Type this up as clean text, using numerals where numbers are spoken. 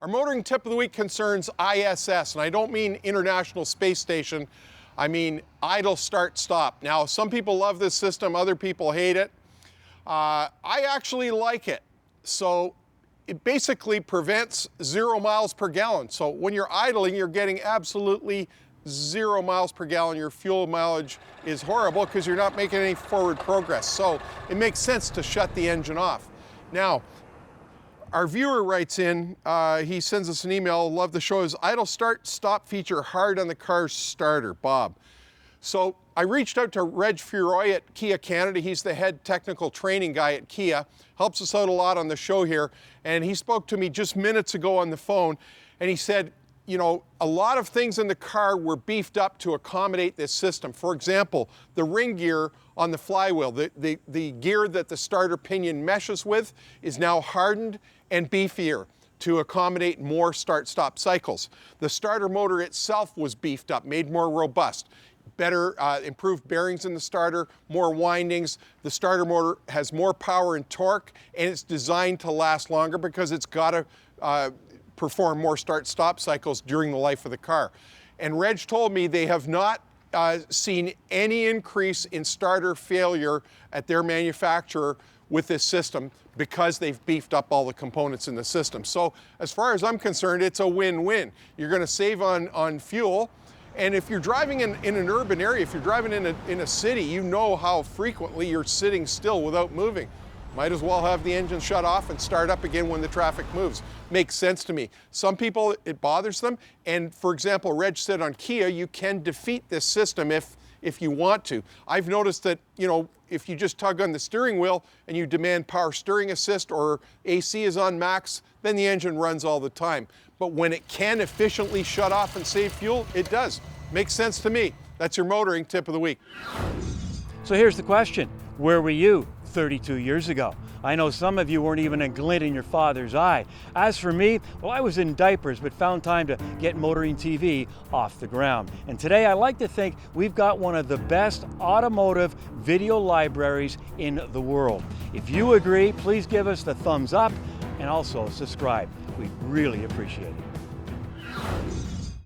Our motoring tip of the week concerns ISS, and I don't mean International Space Station. I mean idle start stop. Now, some people love this system, other people hate it. I actually like it. So it basically prevents 0 miles per gallon. So when you're idling, you're getting absolutely 0 miles per gallon. Your fuel mileage is horrible because you're not making any forward progress. So it makes sense to shut the engine off. Now, our viewer writes in, he sends us an email, love the show, is idle start stop feature hard on the car's starter, Bob. So I reached out to Reg Furoy at Kia Canada. He's the head technical training guy at Kia, helps us out a lot on the show here. And he spoke to me just minutes ago on the phone, and he said, you know, a lot of things in the car were beefed up to accommodate this system. For example, the ring gear on the flywheel, the gear that the starter pinion meshes with is now hardened and beefier to accommodate more start-stop cycles. The starter motor itself was beefed up, made more robust. Better improved bearings in the starter, more windings. The starter motor has more power and torque, and it's designed to last longer because it's got to perform more start-stop cycles during the life of the car. And Reg told me they have not seen any increase in starter failure at their manufacturer with this system because they've beefed up all the components in the system. So as far as I'm concerned, it's a win-win. You're going to save on fuel. And if you're driving in an urban area, if you're driving in a city, you know how frequently you're sitting still without moving. Might as well have the engine shut off and start up again when the traffic moves. Makes sense to me. Some people, it bothers them. And for example, Reg said on Kia, you can defeat this system if you want to. I've noticed that, you know, if you just tug on the steering wheel and you demand power steering assist or AC is on max, then the engine runs all the time. But when it can efficiently shut off and save fuel, it does. Makes sense to me. That's your motoring tip of the week. So here's the question. Where were you 32 years ago? I know some of you weren't even a glint in your father's eye. As for me, well, I was in diapers, but found time to get Motoring TV off the ground. And today I like to think we've got one of the best automotive video libraries in the world. If you agree, please give us the thumbs up and also subscribe. We'd really appreciate it.